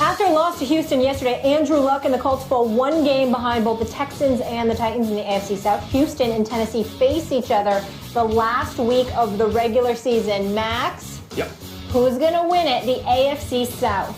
After a loss to Houston yesterday, Andrew Luck and the Colts fall one game behind both the Texans and the Titans in the AFC South. Houston and Tennessee face each other the last week of the regular season. Max? Yep. Who's going to win it? The AFC South.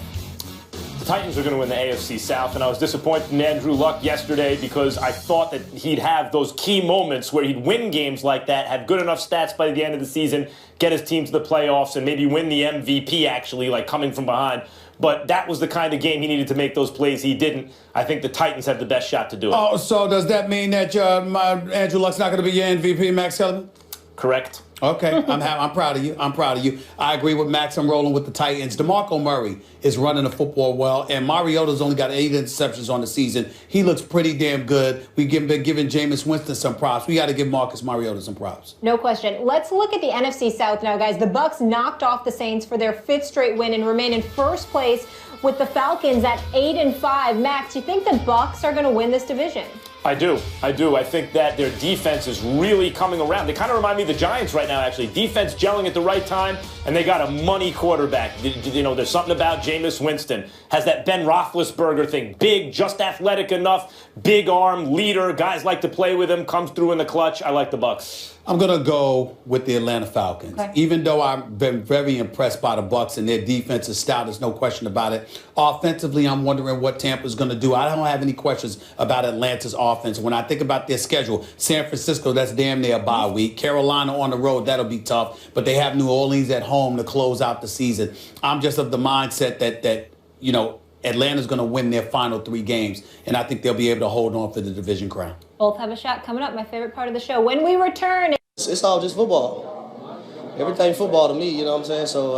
The Titans are going to win the AFC South, and I was disappointed in Andrew Luck yesterday because I thought that he'd have those key moments where he'd win games like that, have good enough stats by the end of the season, get his team to the playoffs, and maybe win the MVP, actually, like coming from behind. But that was the kind of game he needed to make those plays. He didn't. I think the Titans have the best shot to do it. Oh, so does that mean that Andrew Luck's not going to be your MVP, Max Kellerman? Correct. Okay, I'm proud of you. I'm proud of you. I agree with Max. I'm rolling with the Titans. DeMarco Murray is running the football well, and Mariota's only got 8 interceptions on the season. He looks pretty damn good. We've been giving Jameis Winston some props. We got to give Marcus Mariota some props. No question. Let's look at the NFC South now, guys. The Bucs knocked off the Saints for their 5th straight win and remain in first place with the Falcons at 8-5. Max, do you think the Bucs are going to win this division? I do. I think that their defense is really coming around. They kind of remind me of the Giants right now, actually. Defense gelling at the right time, and they got a money quarterback. You know, there's something about Jameis Winston. Has that Ben Roethlisberger thing. Big, just athletic enough, big arm, leader. Guys like to play with him, comes through in the clutch. I like the Bucs. I'm going to go with the Atlanta Falcons. Okay. Even though I've been very impressed by the Bucs and their defense is stout, there's no question about it. Offensively, I'm wondering what Tampa's going to do. I don't have any questions about Atlanta's offense. When I think about their schedule, San Francisco, that's damn near a bye week. Carolina on the road, that'll be tough. But they have New Orleans at home to close out the season. I'm just of the mindset that you know, Atlanta's going to win their final 3 games, and I think they'll be able to hold on for the division crown. Both have a shot coming up. My favorite part of the show. When we return, it's all just football. Everything football to me, you know what I'm saying? So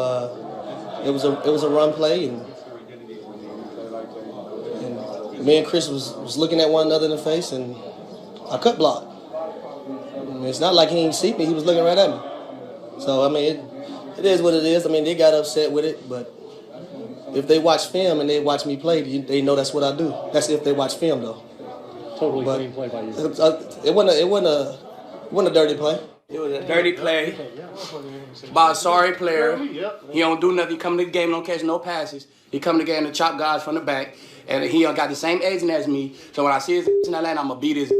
it was a run play, and me and Chris was looking at one another in the face, and I cut blocked. It's not like he didn't see me; he was looking right at me. So I mean, it is what it is. I mean, they got upset with it, but if they watch film and they watch me play, they know that's what I do. That's if they watch film, though. Totally clean play by you. It wasn't a dirty play. It was a dirty play by a sorry player. He don't do nothing. He come to the game, don't catch no passes. He come to the game to chop guys from the back, and he got the same agent as me. So when I see his in Atlanta, I'm gonna beat his.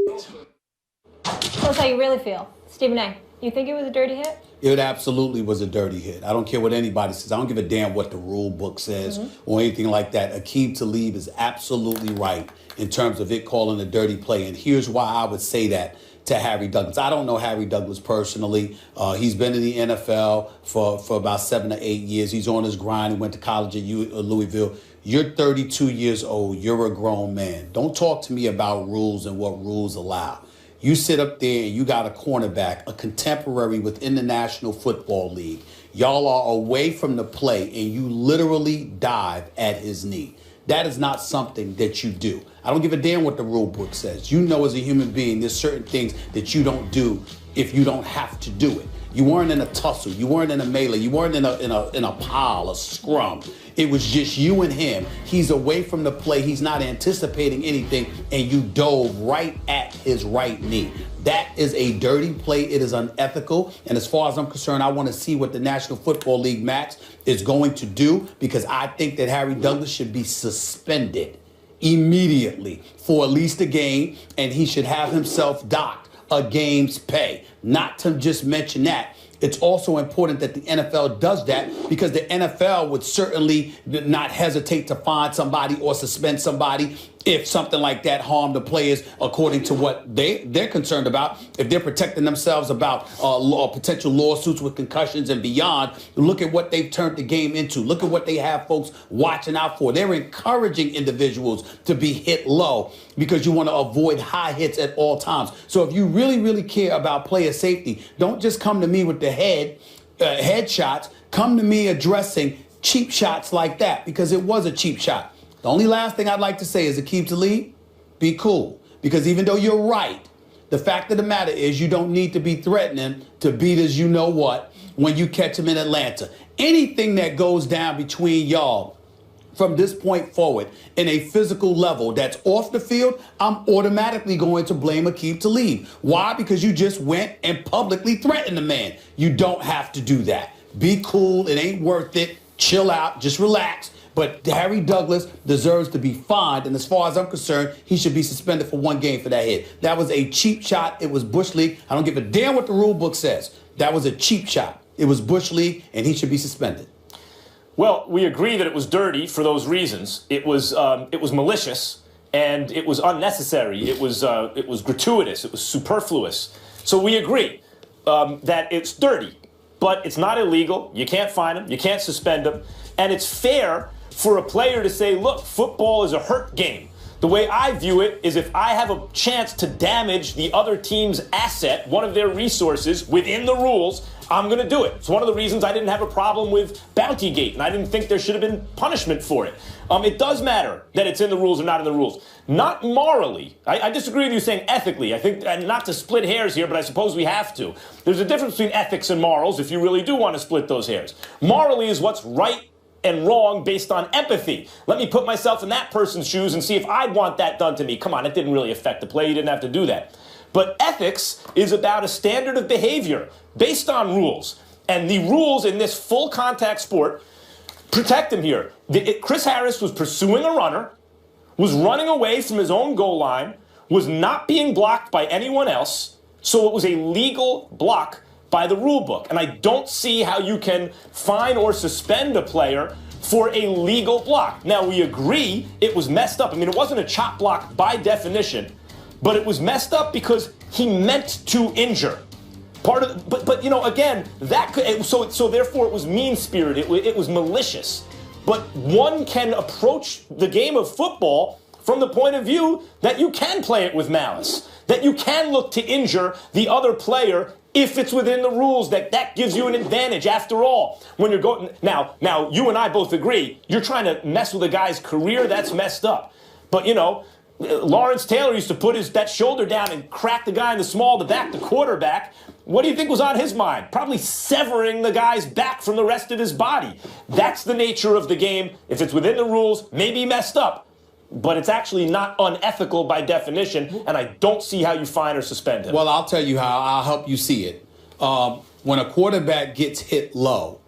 tell us how you really feel. Stephen A., you think it was a dirty hit? It absolutely was a dirty hit. I don't care what anybody says. I don't give a damn what the rule book says or anything like that. Aqib Talib is absolutely right in terms of it calling a dirty play. And here's why I would say that to Harry Douglas. I don't know Harry Douglas personally. He's been in the NFL for about 7 to 8 years. He's on his grind. He went to college at Louisville. You're 32 years old. You're a grown man. Don't talk to me about rules and what rules allow. You sit up there and you got a cornerback, a contemporary within the National Football League. Y'all are away from the play and you literally dive at his knee. That is not something that you do. I don't give a damn what the rule book says. You know, as a human being, there's certain things that you don't do if you don't have to do it. You weren't in a tussle. You weren't in a melee. You weren't in a pile, a scrum. It was just you and him. He's away from the play. He's not anticipating anything, and you dove right at his right knee. That is a dirty play. It is unethical. And as far as I'm concerned, I want to see what the National Football League, Max, is going to do, because I think that Harry Douglas should be suspended immediately for at least a game, and he should have himself docked a game's pay. Not to just mention that, it's also important that the NFL does that, because the NFL would certainly not hesitate to find somebody or suspend somebody if something like that harmed the players, according to what they're concerned about. If they're protecting themselves about potential lawsuits with concussions and beyond, look at what they've turned the game into. Look at what they have folks watching out for. They're encouraging individuals to be hit low because you want to avoid high hits at all times. So if you really, really care about player safety, don't just come to me with the head shots. Come to me addressing cheap shots like that, because it was a cheap shot. The only last thing I'd like to say is Aqib Talib, be cool. Because even though you're right, the fact of the matter is you don't need to be threatening to beat as you know what when you catch him in Atlanta. Anything that goes down between y'all from this point forward in a physical level that's off the field, I'm automatically going to blame Aqib Talib. Why? Because you just went and publicly threatened the man. You don't have to do that. Be cool. It ain't worth it. Chill out. Just relax. But Harry Douglas deserves to be fined, and as far as I'm concerned, he should be suspended for 1 game for that hit. That was a cheap shot. It was Bush League. I don't give a damn what the rule book says. That was a cheap shot. It was Bush League, and he should be suspended. Well, we agree that it was dirty for those reasons. It was malicious, and it was unnecessary. It was gratuitous. It was superfluous. So we agree that it's dirty, but it's not illegal. You can't fine him. You can't suspend him. And it's fair for a player to say, look, football is a hurt game. The way I view it is if I have a chance to damage the other team's asset, one of their resources, within the rules, I'm going to do it. It's one of the reasons I didn't have a problem with Bountygate, and I didn't think there should have been punishment for it. It does matter that it's in the rules or not in the rules. Not morally. I disagree with you saying ethically. I think, and not to split hairs here, but I suppose we have to. There's a difference between ethics and morals if you really do want to split those hairs. Morally is what's right and wrong based on empathy. Let me put myself in that person's shoes and see if I'd want that done to me. Come on, it didn't really affect the play. You didn't have to do that. But ethics is about a standard of behavior based on rules. And the rules in this full contact sport protect him here. Chris Harris was pursuing a runner, was running away from his own goal line, was not being blocked by anyone else, so it was a legal block by the rule book. And I don't see how you can fine or suspend a player for a legal block. Now, we agree it was messed up. I mean, it wasn't a chop block by definition, but it was messed up because he meant to injure. But you know, again, that could, so therefore it was mean-spirited, it was malicious. But one can approach the game of football from the point of view that you can play it with malice, that you can look to injure the other player if it's within the rules, that gives you an advantage. After all, when you're going now you and I both agree, you're trying to mess with a guy's career, that's messed up. But you know, Lawrence Taylor used to put that shoulder down and crack the guy in the small to back the quarterback. What do you think was on his mind? Probably severing the guy's back from the rest of his body. That's the nature of the game. If it's within the rules, maybe messed up, but it's actually not unethical by definition, and I don't see how you fine or suspend him. Well, I'll tell you how. I'll help you see it. When a quarterback gets hit low,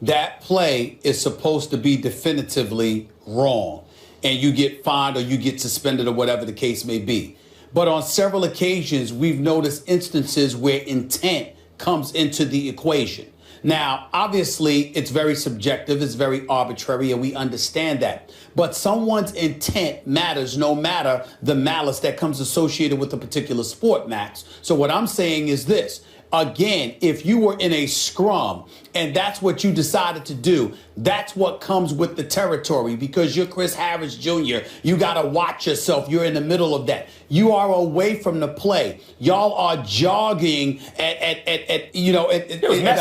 that play is supposed to be definitively wrong, and you get fined or you get suspended or whatever the case may be. But on several occasions, we've noticed instances where intent comes into the equation. Now, obviously, it's very subjective, it's very arbitrary, and we understand that. But someone's intent matters no matter the malice that comes associated with a particular sport, Max. So what I'm saying is this. Again, if you were in a scrum and that's what you decided to do, that's what comes with the territory because you're Chris Harris Jr. You got to watch yourself. You're in the middle of that. You are away from the play. Y'all are jogging at a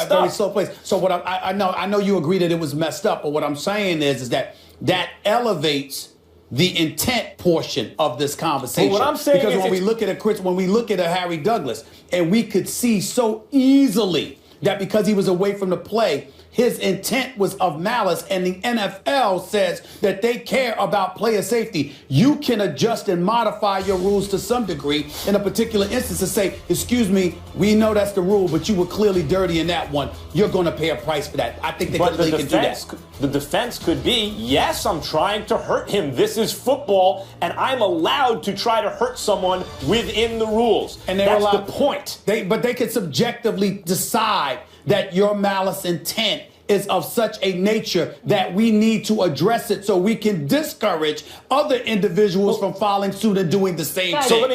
very slow pace. So what I know you agree that it was messed up, but what I'm saying is that elevates the intent portion of this conversation. But what I'm saying because is when we look at a Harry Douglas, and we could see so easily that because he was away from the play, his intent was of malice, and the NFL says that they care about player safety. You can adjust and modify your rules to some degree in a particular instance to say, excuse me, we know that's the rule, but you were clearly dirty in that one. You're going to pay a price for that. I think they can do that. The defense could be, yes, I'm trying to hurt him. This is football, and I'm allowed to try to hurt someone within the rules. And that's the point. But they could subjectively decide that your malice intent is of such a nature that we need to address it so we can discourage other individuals from following suit and doing the same thing. Not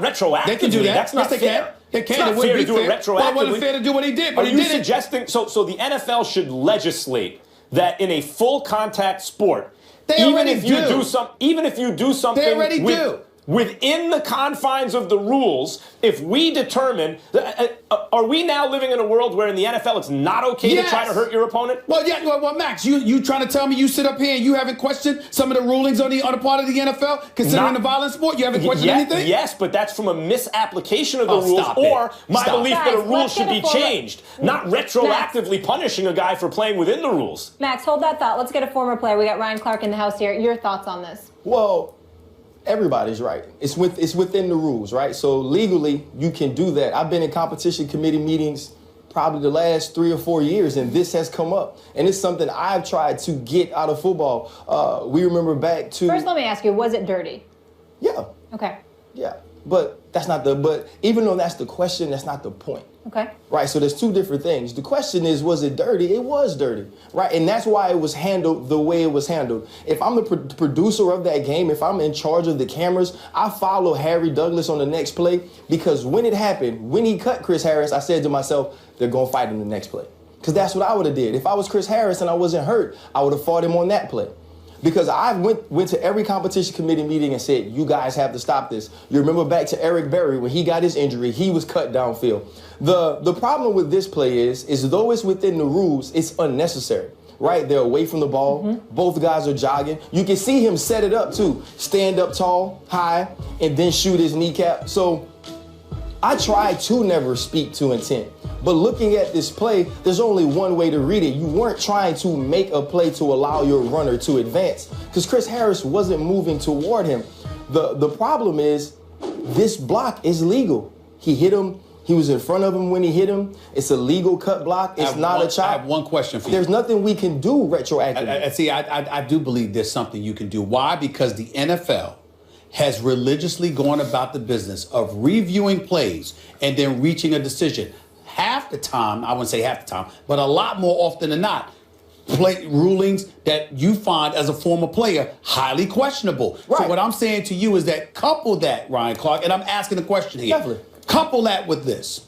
retroactively. They can do that. That's not fair. They can. It's not fair to do it retroactively. Well, it wasn't fair to do what he did, but he did it. Are you suggesting so the NFL should legislate that in a full contact sport, even if you do something they already do. Within the confines of the rules, if we determine, are we now living in a world where in the NFL it's not okay to try to hurt your opponent? Well, yeah. Well, Max, you trying to tell me you sit up here and you haven't questioned some of the rulings on the part of the NFL considering the violent sport? You haven't questioned anything? Yes, but that's from a misapplication of the rules or my belief that a rule should be changed, not retroactively punishing a guy for playing within the rules. Max, hold that thought. Let's get a former player. We got Ryan Clark in the house here. Your thoughts on this? Well, everybody's right. It's within the rules, right? So legally, you can do that. I've been in competition committee meetings probably the last 3 or 4 years, and this has come up. And it's something I've tried to get out of football. We remember back to... First, let me ask you, was it dirty? Yeah. Okay. Yeah. But that's not the... But even though that's the question, that's not the point. Okay. Right, so there's two different things. The question is, was it dirty? It was dirty, right? And that's why it was handled the way it was handled. If I'm the producer of that game, if I'm in charge of the cameras, I follow Harry Douglas on the next play, because when it happened, when he cut Chris Harris, I said to myself, they're going to fight him the next play. Because that's what I would have did. If I was Chris Harris and I wasn't hurt, I would have fought him on that play. Because I went to every competition committee meeting and said, you guys have to stop this. You remember back to Eric Berry, when he got his injury, he was cut downfield. The problem with this play is though it's within the rules, it's unnecessary. Right? They're away from the ball. Mm-hmm. Both guys are jogging. You can see him set it up too. Stand up tall, high, and then shoot his kneecap. So I try to never speak to intent. But looking at this play, there's only one way to read it. You weren't trying to make a play to allow your runner to advance, because Chris Harris wasn't moving toward him. The problem is this block is legal. He hit him. He was in front of him when he hit him. It's a legal cut block. It's not a chop. I have one question for you. There's nothing we can do retroactively. I do believe there's something you can do. Why? Because the NFL has religiously gone about the business of reviewing plays and then reaching a decision. Half the time, I wouldn't say half the time, but a lot more often than not, play rulings that you find as a former player highly questionable. Right. So what I'm saying to you is that couple that, Ryan Clark, and I'm asking the question here. Definitely. Couple that with this.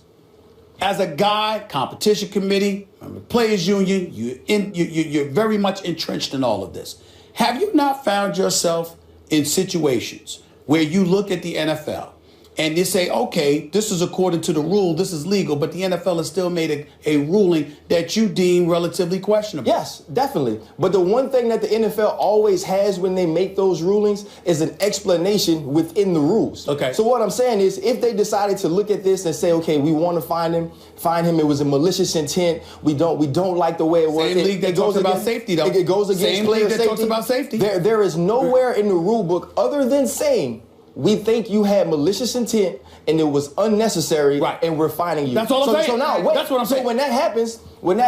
As a guy, competition committee, players union, you're very much entrenched in all of this. Have you not found yourself in situations where you look at the NFL and you say, okay, this is according to the rule, this is legal, but the NFL has still made a ruling that you deem relatively questionable? Yes, definitely. But the one thing that the NFL always has when they make those rulings is an explanation within the rules. Okay. So what I'm saying is, if they decided to look at this and say, okay, we want to find him, it was a malicious intent, we don't like the way it was. Same league that talks about safety, though. It goes against same player league that safety. talks about safety. There is nowhere in the rule book other than saying, we think you had malicious intent and it was unnecessary, right, and we're fining you. That's all I'm saying. So now, wait. That's what I'm saying. So when that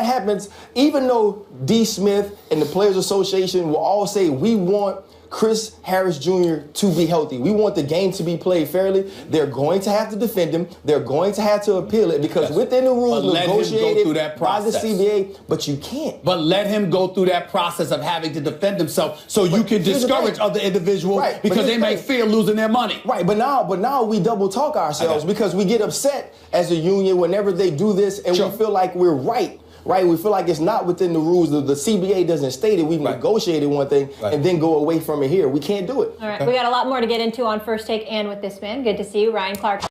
happens, even though D. Smith and the Players Association will all say, we want Chris Harris Jr. to be healthy, we want the game to be played fairly, they're going to have to defend him. They're going to have to appeal it, because within the rules negotiated by the CBA, but you can't. But let him go through that process of having to defend himself, so you can discourage other individuals, right, because they may fear losing their money. Right, but now we double talk ourselves, because we get upset as a union whenever they do this, and we feel like we're right. Right, we feel like it's not within the rules. The CBA doesn't state it. We've negotiated one thing and then go away from it here. We can't do it. All right, we got a lot more to get into on First Take and with this man. Good to see you, Ryan Clark.